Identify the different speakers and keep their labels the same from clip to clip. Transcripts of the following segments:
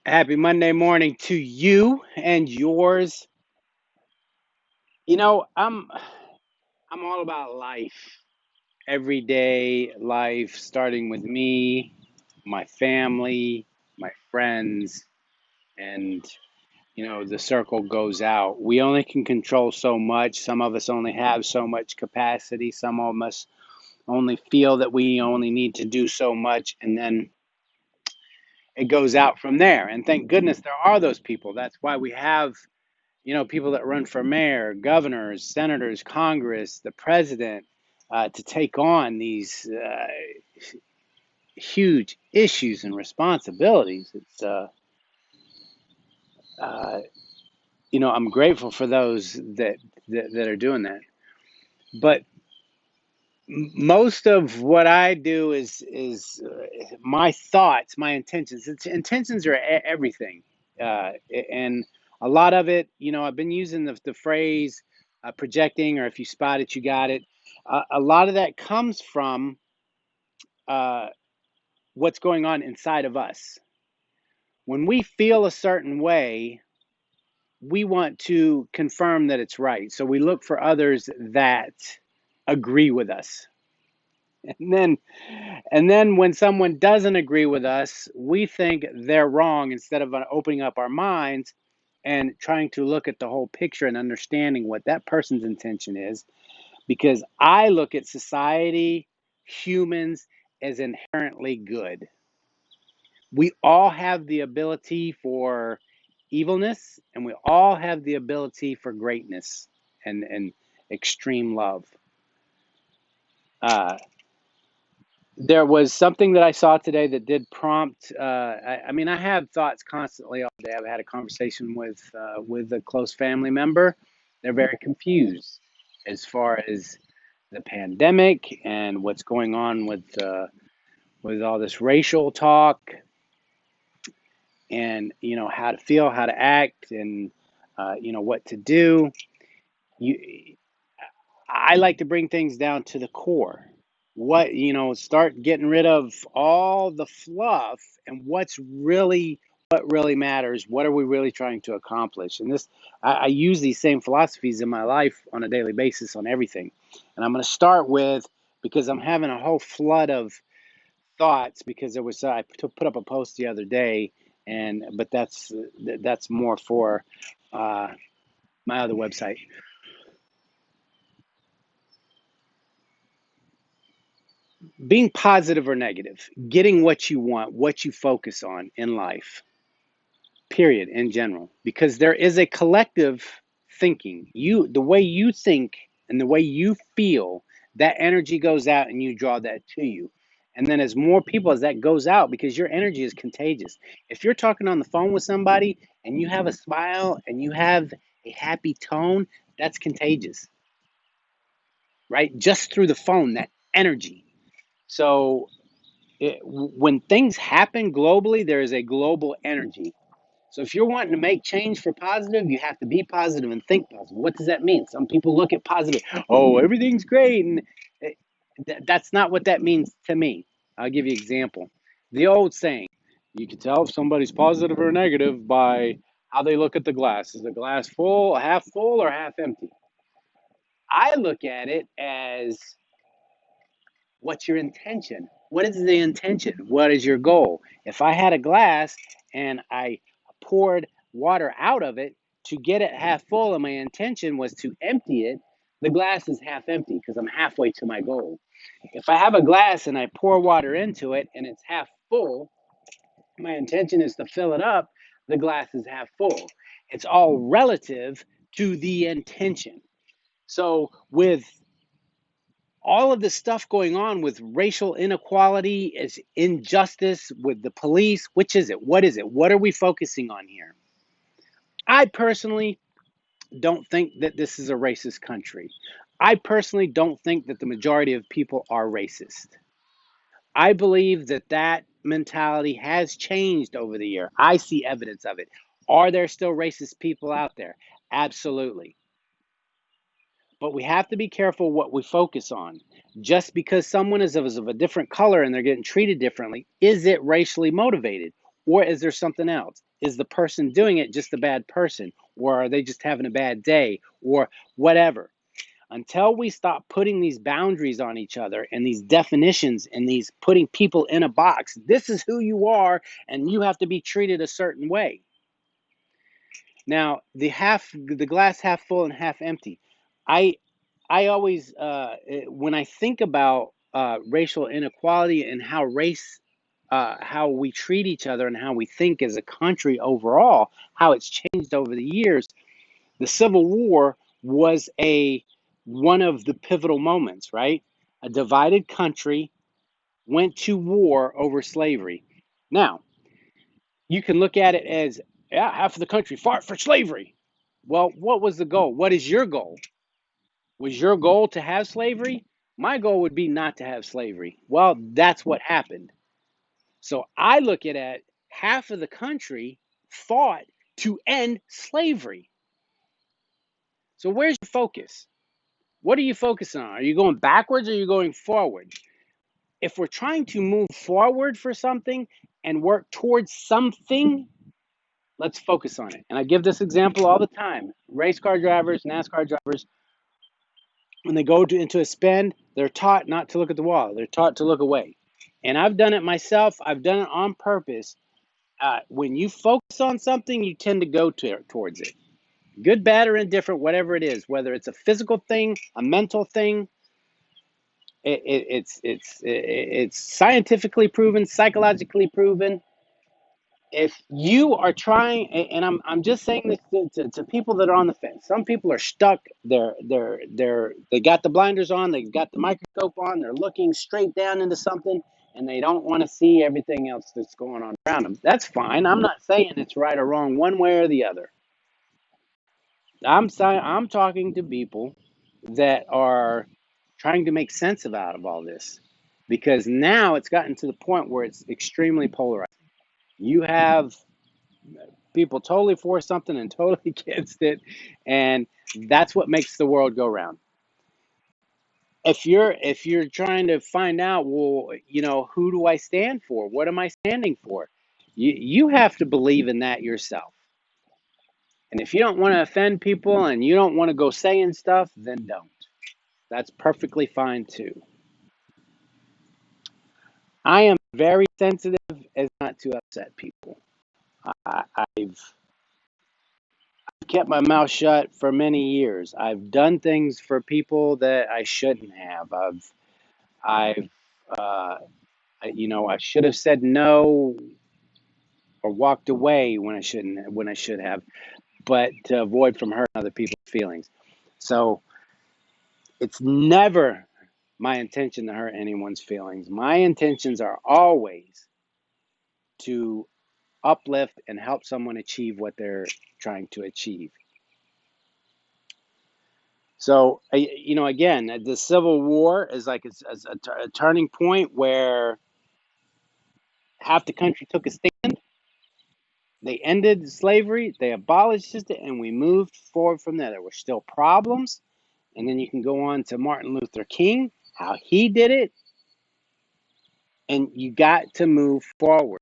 Speaker 1: Happy Monday morning to you and yours. I'm all about life. Everyday life, starting with me, my family, my friends, and the circle goes out. We only can control so much. Some of us only have so much capacity. Some of us only feel that we only need to do so much, and then it goes out from there. And thank goodness there are those people. That's why we have people that run for mayor, governors, senators, Congress, the president, to take on these huge issues and responsibilities. Uh, I'm grateful for those that are doing that. But most of what I do is my thoughts, my intentions. Intentions are everything, and a lot of it. I've been using the phrase projecting, or if you spot it, you got it. A lot of that comes from uh, what's going on inside of us. When we feel a certain way, we want to confirm that it's right. So we look for others that agree with us. And then when someone doesn't agree with us, we think they're wrong instead of opening up our minds and trying to look at the whole picture and understanding what that person's intention is. Because I look at society, humans, as inherently good. We all have the ability for evilness, and we all have the ability for greatness and extreme love. Uh, There was something that I saw today that did prompt. I mean, I have thoughts constantly all day. I've had a conversation with a close family member. They're very confused as far as the pandemic and what's going on with all this racial talk, and how to feel, how to act, and what to do. You, I like to bring things down to the core. Start getting rid of all the fluff and what really matters. What are we really trying to accomplish? And I use these same philosophies in my life on a daily basis on everything. And I'm going to start with, because I'm having a whole flood of thoughts, because I put up a post the other day, but that's more for uh, my other website. Being positive or negative, getting what you want, what you focus on in life, period, in general, because there is a collective thinking. The way you think and the way you feel, that energy goes out and you draw that to you. And then as more people as that goes out, because your energy is contagious. If you're talking on the phone with somebody and you have a smile and you have a happy tone, that's contagious, right? Just through the phone, that energy. So when things happen globally, there is a global energy. So if you're wanting to make change for positive, you have to be positive and think positive. What does that mean? Some people look at positive, oh, everything's great, and that's not what that means to me. I'll give you an example. The old saying, you can tell if somebody's positive or negative by how they look at the glass. Is the glass full, or half empty? I look at it as, what's your intention? What is the intention? What is your goal? If I had a glass and I poured water out of it to get it half full, and my intention was to empty it, the glass is half empty because I'm halfway to my goal. If I have a glass and I pour water into it and it's half full, my intention is to fill it up, the glass is half full. It's all relative to the intention. So, with all of this stuff going on with racial inequality, is injustice with the police, which is it? What is it? What are we focusing on here? I personally don't think that this is a racist country. I personally don't think that the majority of people are racist. I believe that mentality has changed over the year. I see evidence of it. Are there still racist people out there? Absolutely. But we have to be careful what we focus on. Just because someone is of a different color and they're getting treated differently, is it racially motivated? Or is there something else? Is the person doing it just a bad person? Or are they just having a bad day? Or whatever. Until we stop putting these boundaries on each other and these definitions and these putting people in a box, this is who you are and you have to be treated a certain way. Now, the glass half full and half empty. I I always when I think about racial inequality and how how we treat each other and how we think as a country overall, how it's changed over the years. The Civil War was a one of the pivotal moments, right? A divided country went to war over slavery. Now, you can look at it as, yeah, half of the country fought for slavery. Well, what was the goal? What is your goal? Was your goal to have slavery? My goal would be not to have slavery. Well, that's what happened. So I look at it, half of the country fought to end slavery. So where's your focus? What are you focusing on? Are you going backwards or are you going forward? If we're trying to move forward for something and work towards something, let's focus on it. And I give this example all the time. Race car drivers, NASCAR drivers, when they into a spin, they're taught not to look at the wall. They're taught to look away. And I've done it myself. I've done it on purpose. When you focus on something, you tend to go towards it. Good, bad, or indifferent, whatever it is, whether it's a physical thing, a mental thing, it's scientifically proven, psychologically proven. If you are trying, and I'm just saying this to people that are on the fence. Some people are stuck. They got the blinders on. They've got the microscope on. They're looking straight down into something, and they don't want to see everything else that's going on around them. That's fine. I'm not saying it's right or wrong one way or the other. I'm talking to people that are trying to make sense of out of all this, because now it's gotten to the point where it's extremely polarized. You have people totally for something and totally against it, and that's what makes the world go round. If you're trying to find out, well, who do I stand for? What am I standing for? You have to believe in that yourself. And if you don't want to offend people and you don't want to go saying stuff, then don't. That's perfectly fine too. I am very sensitive as not to upset people. I've kept my mouth shut for many years. I've done things for people that I shouldn't have. I've, uh, I should have said no or walked away when I shouldn't, when I should have, but to avoid from hurting other people's feelings. So it's never my intention to hurt anyone's feelings. My intentions are always to uplift and help someone achieve what they're trying to achieve. So, again, the Civil War is like a turning point where half the country took a stand. They ended slavery, they abolished it, and we moved forward from there. There were still problems. And then you can go on to Martin Luther King, how he did it. And you got to move forward.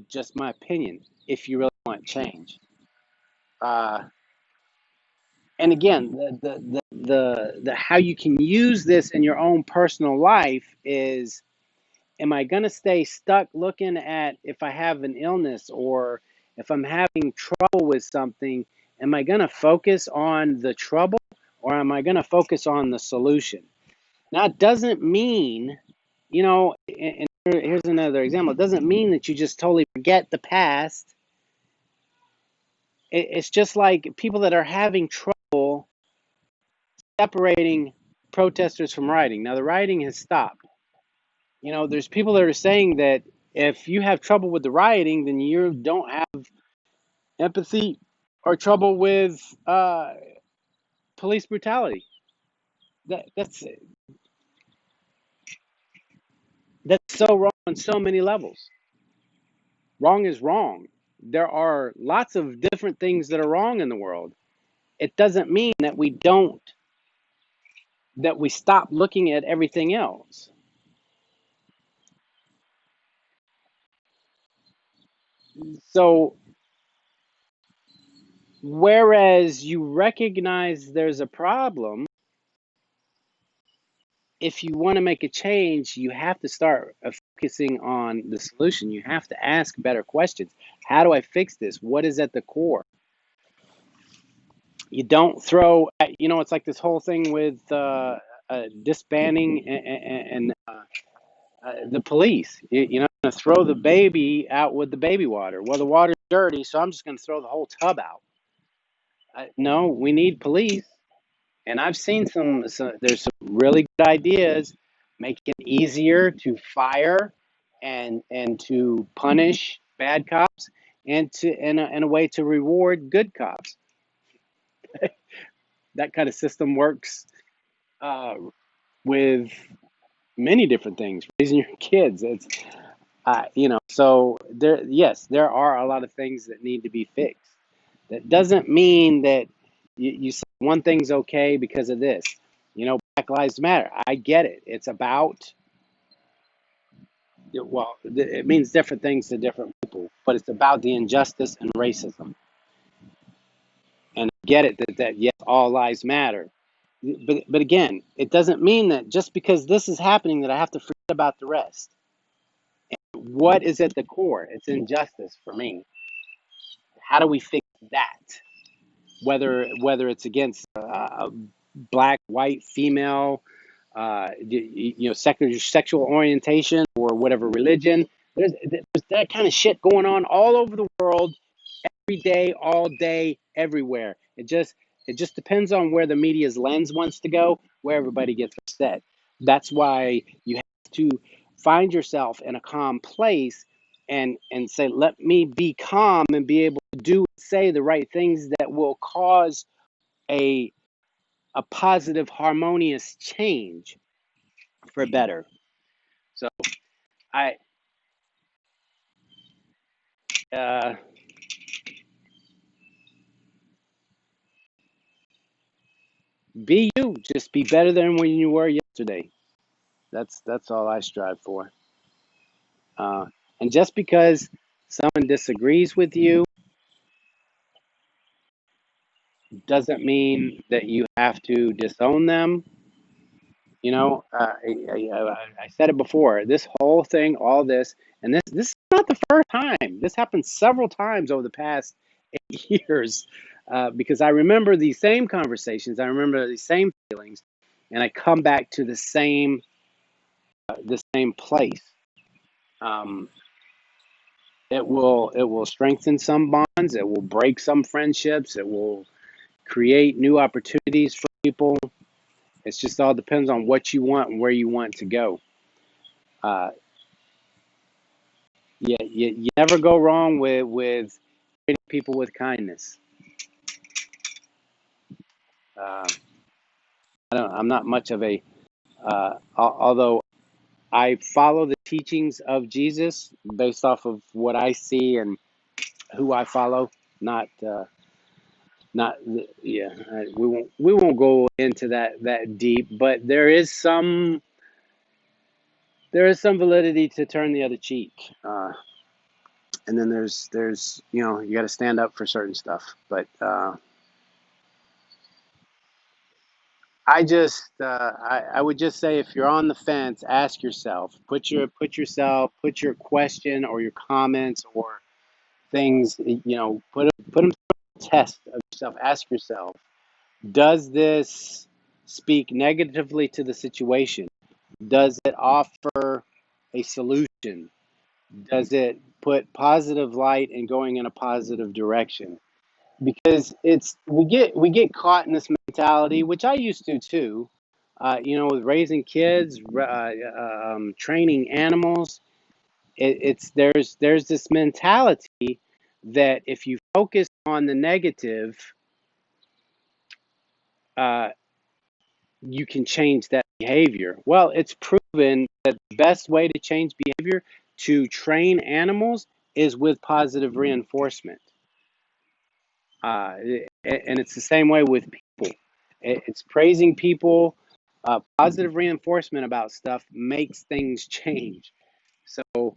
Speaker 1: Just my opinion, if you really want change. Uh, and again, the how you can use this in your own personal life is, am I going to stay stuck looking at if I have an illness or if I'm having trouble with something? Am I going to focus on the trouble or am I going to focus on the solution? Now, it doesn't mean, and here's another example. It doesn't mean that you just totally forget the past. It's just like people that are having trouble separating protesters from rioting. Now, the rioting has stopped. There's people that are saying that if you have trouble with the rioting, then you don't have empathy or trouble with police brutality. That's so wrong on so many levels. Wrong is wrong. There are lots of different things that are wrong in the world. It doesn't mean that we stop looking at everything else. So whereas you recognize there's a problem, if you want to make a change, you have to start focusing on the solution. You have to ask better questions. How do I fix this? What is at the core? You don't throw, it's like this whole thing with disbanding and the police. You're not going to throw the baby out with the baby water. Well, the water's dirty, so I'm just going to throw the whole tub out. No, we need police. And I've seen there's some really good ideas, making it easier to fire and to punish bad cops and and a way to reward good cops. That kind of system works uh, with many different things. Raising your kids, so yes, there are a lot of things that need to be fixed. That doesn't mean that you say one thing's okay because of this. Black Lives Matter. I get it. It's about, well, it means different things to different people, but it's about the injustice and racism. And I get it that yes, all lives matter. But again, it doesn't mean that just because this is happening that I have to forget about the rest. What is at the core? It's injustice for me. How do we fix that? Whether it's against black, white, female, sexual orientation or whatever religion. There's that kind of shit going on all over the world, every day, all day, everywhere. It just depends on where the media's lens wants to go, where everybody gets upset. That's why you have to find yourself in a calm place and say, let me be calm and be able to say the right things that will cause a a positive, harmonious change for better. So I uh, be you. Just be better than when you were yesterday. That's all I strive for. Uh, and just because someone disagrees with you doesn't mean that you have to disown them. I said it before. This whole thing, all this, and this is not the first time. This happened several times over the past 8 years, because I remember these same conversations. I remember these same feelings, and I come back to the same place. Um, it will strengthen some bonds. It will break some friendships. It will create new opportunities for people. It's just all depends on what you want and where you want to go. Uh, you never go wrong with treating people with kindness. Uh, I'm not much of a although I follow the teachings of Jesus based off of what I see and who I follow. Not yeah. We won't go into that deep, but there is some validity to turn the other cheek. And then there's you got to stand up for certain stuff. But I would just say if you're on the fence, ask yourself, put your question or your comments or things, put them to a test of yourself. Ask yourself, does this speak negatively to the situation? Does it offer a solution? Does it put positive light and going in a positive direction? Because we get caught in this mentality, which I used to too. With raising kids, training animals, there's this mentality that if you focus on the negative, uh, you can change that behavior. Well, it's proven that the best way to change behavior to train animals is with positive reinforcement. And it's the same way with people. It's praising people. Positive reinforcement about stuff makes things change. So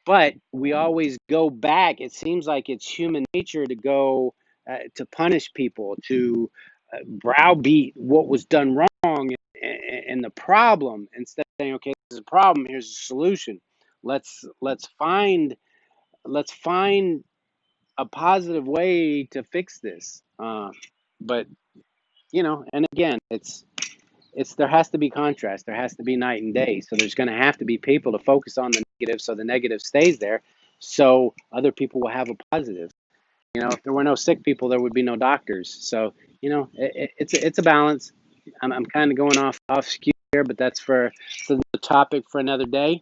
Speaker 1: but we always go back. It seems like it's human nature to go to punish people, to browbeat what was done wrong and the problem, instead of saying, okay, this is a problem, here's a solution. Let's find a positive way to fix this. But and again, it's there has to be contrast. There has to be night and day. So there's going to have to be people to focus on the negative, so the negative stays there, so other people will have a positive. If there were no sick people, there would be no doctors. So it's a balance. I'm kind of going off skew here, but that's for the topic for another day.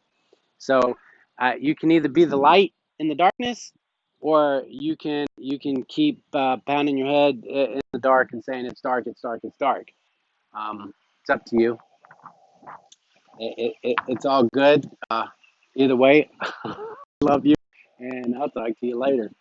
Speaker 1: So you can either be the light in the darkness, or you can keep pounding your head in the dark and saying it's dark, it's dark, it's dark. It's up to you. It's all good. Either way, love you, and I'll talk to you later.